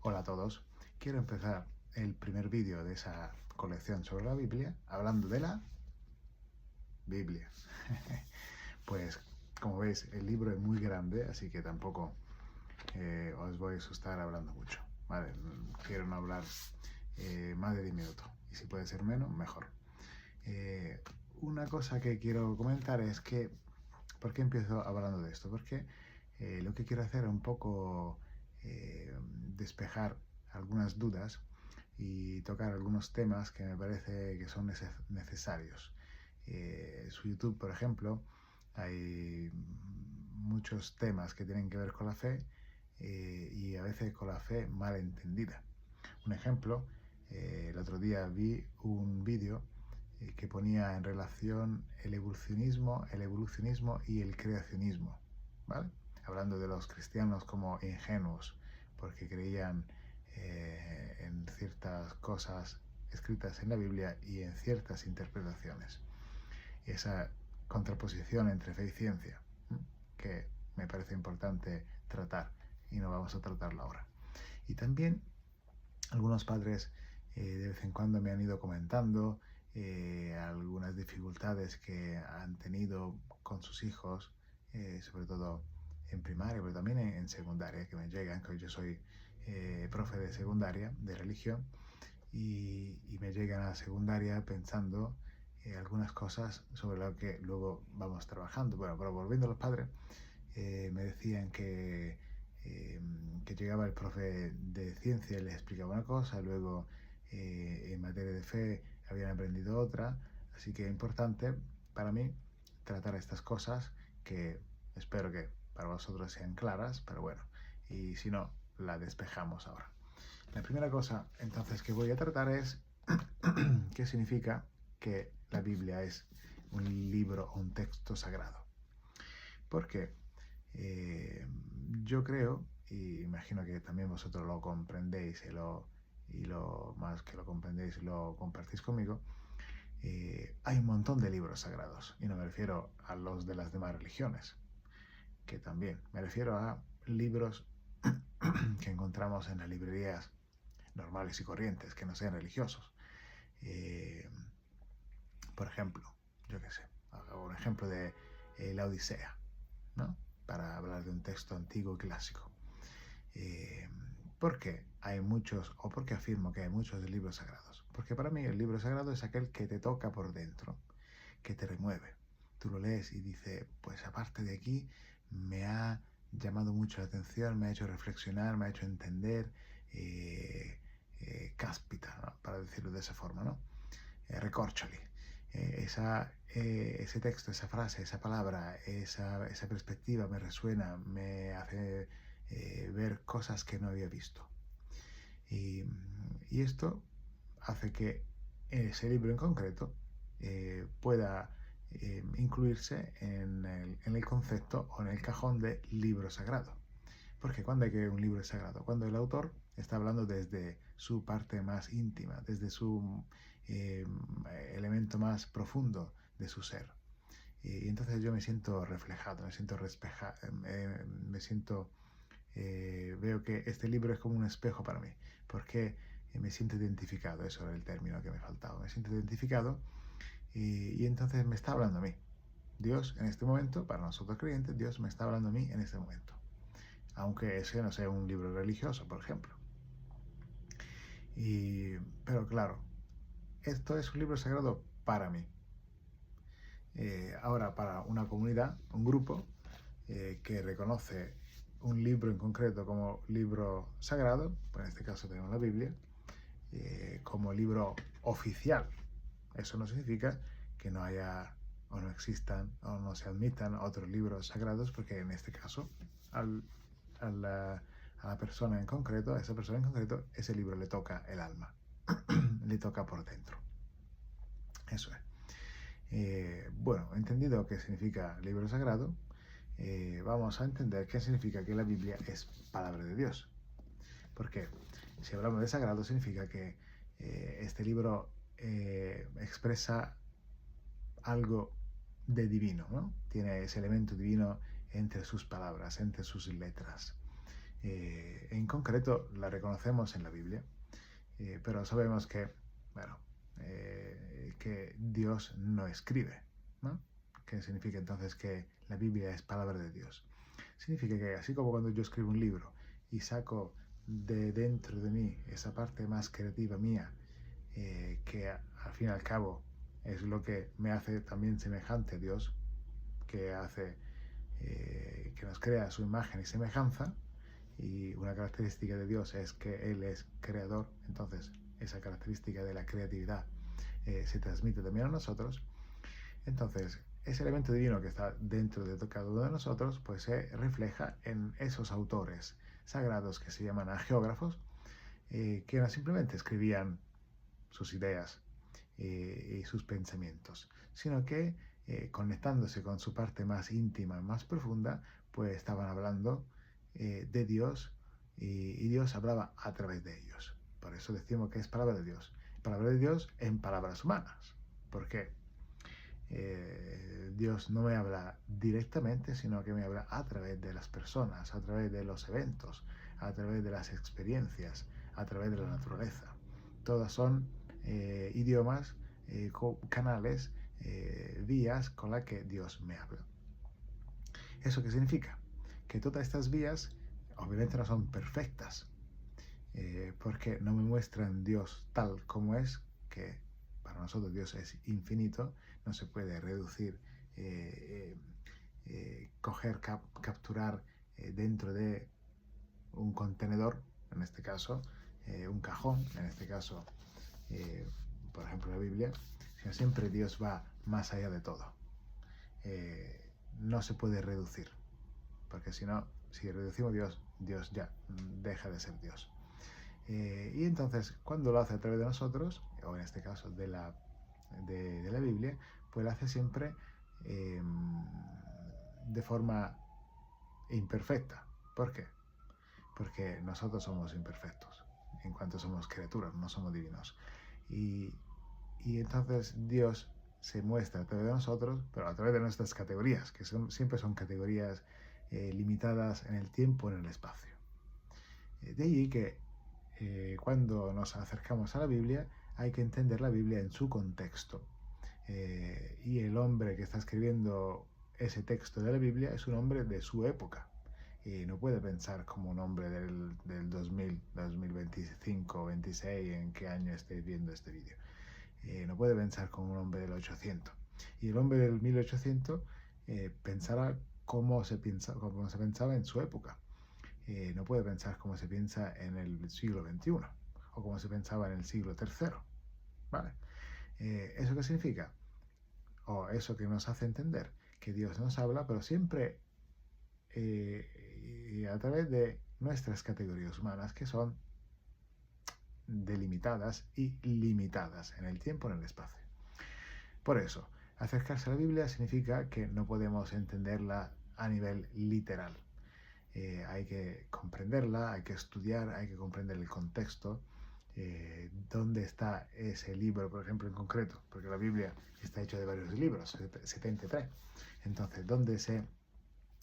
Hola a todos. Quiero empezar el primer vídeo de esa colección sobre la Biblia hablando de la Biblia. Pues como veis el libro es muy grande, así que tampoco os voy a asustar hablando mucho. Vale, quiero no hablar más de 10 minutos y si puede ser menos, mejor. Una cosa que quiero comentar es que, ¿por qué empiezo hablando de esto? Porque lo que quiero hacer es un poco despejar algunas dudas y tocar algunos temas que me parece que son necesarios. Su YouTube, por ejemplo, hay muchos temas que tienen que ver con la fe y a veces con la fe mal entendida. Un ejemplo, el otro día vi un vídeo que ponía en relación el evolucionismo y el creacionismo, ¿vale? Hablando de los cristianos como ingenuos, porque creían en ciertas cosas escritas en la Biblia y en ciertas interpretaciones. Esa contraposición entre fe y ciencia, que me parece importante tratar y no vamos a tratarla ahora. Y también algunos padres de vez en cuando me han ido comentando algunas dificultades que han tenido con sus hijos, sobre todo en primaria, pero también en secundaria, que me llegan, que yo soy profe de secundaria, de religión, y me llegan a secundaria pensando algunas cosas sobre lo que luego vamos trabajando. Bueno, pero volviendo a los padres, me decían que llegaba el profe de ciencia y les explicaba una cosa, luego en materia de fe habían aprendido otra, así que es importante para mí tratar estas cosas que espero que para vosotros sean claras, pero bueno, y si no, la despejamos ahora. La primera cosa entonces que voy a tratar es qué significa que la Biblia es un libro o un texto sagrado. Porque yo creo, y imagino que también vosotros lo comprendéis y lo más que lo comprendéis y lo compartís conmigo, hay un montón de libros sagrados, y no me refiero a los de las demás religiones, que también, me refiero a libros que encontramos en las librerías normales y corrientes, que no sean religiosos. Eh, por ejemplo, yo qué sé, hago un ejemplo de la Odisea, ¿no? Para hablar de un texto antiguo y clásico. ¿Por qué hay muchos, o por qué afirmo que hay muchos libros sagrados? Porque para mí el libro sagrado es aquel que te toca por dentro, que te remueve. Tú lo lees y dices, pues aparte de aquí, me ha llamado mucho la atención, me ha hecho reflexionar, me ha hecho entender, cáspita, ¿no? Para decirlo de esa forma, ¿no? Recórcholi. Ese texto, esa frase, esa palabra, esa perspectiva me resuena, me hace ver cosas que no había visto. Y esto hace que ese libro en concreto pueda incluirse en el concepto o en el cajón de libro sagrado. Porque cuando hay que un libro es sagrado, cuando el autor está hablando desde su parte más íntima, desde su eh, elemento más profundo de su ser. Y entonces yo me siento reflejado, me siento me siento, veo que este libro es como un espejo para mí, porque me siento identificado, eso era el término que me faltaba, me siento identificado y entonces me está hablando a mí. Dios en este momento, para nosotros creyentes, Dios me está hablando a mí en este momento, aunque ese no sea un libro religioso, por ejemplo. Pero claro, esto es un libro sagrado para mí. Ahora, para una comunidad, un grupo que reconoce un libro en concreto como libro sagrado, pues en este caso tenemos la Biblia, como libro oficial. Eso no significa que no haya o no existan o no se admitan otros libros sagrados, porque en este caso a la persona en concreto, a esa persona en concreto, ese libro le toca el alma, le toca por dentro. Eso es. Bueno, entendido qué significa libro sagrado, vamos a entender qué significa que la Biblia es palabra de Dios. Porque si hablamos de sagrado significa que este libro expresa algo de divino, ¿no? Tiene ese elemento divino entre sus palabras, entre sus letras. En concreto, la reconocemos en la Biblia, pero sabemos que, bueno, que Dios no escribe, ¿no? ¿Qué significa entonces que la Biblia es palabra de Dios? Significa que así como cuando yo escribo un libro y saco de dentro de mí esa parte más creativa mía, que al fin y al cabo es lo que me hace también semejante a Dios, que hace que nos crea su imagen y semejanza, y una característica de Dios es que Él es creador, entonces esa característica de la creatividad se transmite también a nosotros. Entonces, ese elemento divino que está dentro de cada uno de nosotros, pues se refleja en esos autores sagrados que se llaman geógrafos, que no simplemente escribían sus ideas y sus pensamientos, sino que conectándose con su parte más íntima, más profunda, pues estaban hablando de Dios, y Dios hablaba a través de ellos. Por eso decimos que es palabra de Dios en palabras humanas. ¿Por qué? Dios no me habla directamente, sino que me habla a través de las personas, a través de los eventos, a través de las experiencias, a través de la naturaleza. Todas son idiomas, canales, vías con las que Dios me habla. ¿Eso qué significa? Que todas estas vías obviamente no son perfectas, porque no me muestran Dios tal como es, que para nosotros Dios es infinito, no se puede reducir, coger, capturar dentro de un contenedor, en este caso, un cajón, en este caso, por ejemplo, la Biblia, sino siempre Dios va más allá de todo. No se puede reducir, porque si no, si reducimos Dios, Dios ya deja de ser Dios. Y entonces, cuando lo hace a través de nosotros, o en este caso de la Biblia, pues lo hace siempre de forma imperfecta. ¿Por qué? Porque nosotros somos imperfectos, en cuanto somos criaturas, no somos divinos. Y entonces Dios se muestra a través de nosotros, pero a través de nuestras categorías, que siempre son categorías limitadas en el tiempo y en el espacio. De allí que cuando nos acercamos a la Biblia, hay que entender la Biblia en su contexto. Y el hombre que está escribiendo ese texto de la Biblia es un hombre de su época. Y no puede pensar como un hombre del 2000, 2025 o 26, en qué año estéis viendo este vídeo. No puede pensar como un hombre del 800. Y el hombre del 1800 pensará cómo se pensaba en su época. No puede pensar como se piensa en el siglo XXI o como se pensaba en el siglo III. ¿Vale? ¿Eso qué significa? O eso que nos hace entender que Dios nos habla, pero siempre a través de nuestras categorías humanas, que son delimitadas y limitadas en el tiempo y en el espacio. Por eso, acercarse a la Biblia significa que no podemos entenderla a nivel literal. Hay que comprenderla, hay que estudiar, hay que comprender el contexto, dónde está ese libro, por ejemplo, en concreto, porque la Biblia está hecha de varios libros, 73. Entonces, ¿dónde se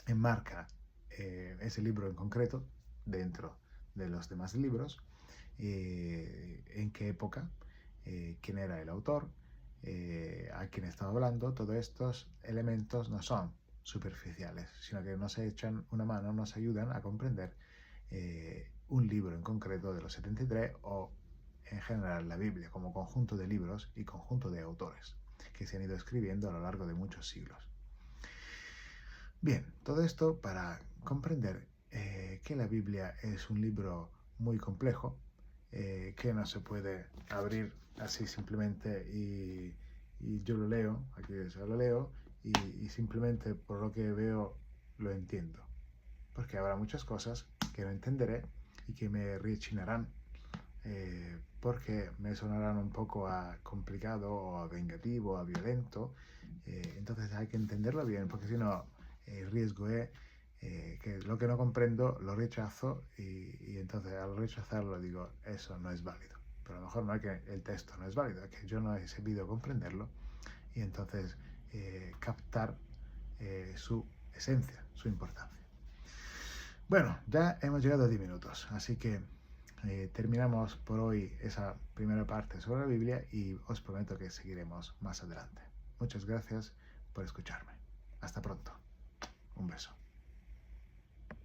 enmarca ese libro en concreto dentro de los demás libros? ¿En qué época? ¿Quién era el autor? ¿A quién estaba hablando? Todos estos elementos no son superficiales, sino que nos echan una mano, nos ayudan a comprender un libro en concreto de los 73, o en general la Biblia como conjunto de libros y conjunto de autores que se han ido escribiendo a lo largo de muchos siglos. Bien, todo esto para comprender que la Biblia es un libro muy complejo, que no se puede abrir así simplemente y yo lo leo, aquí yo lo leo, y simplemente por lo que veo lo entiendo, porque habrá muchas cosas que no entenderé y que me rechinarán, porque me sonarán un poco a complicado o a vengativo, a violento. Entonces hay que entenderlo bien, porque si no el riesgo es que lo que no comprendo lo rechazo, y entonces al rechazarlo digo, eso no es válido. Pero a lo mejor no es que el texto no es válido, es que yo no he sabido comprenderlo, y entonces captar su esencia, su importancia. Bueno, ya hemos llegado a 10 minutos, así que terminamos por hoy esa primera parte sobre la Biblia y os prometo que seguiremos más adelante. Muchas gracias por escucharme. Hasta pronto. Un beso.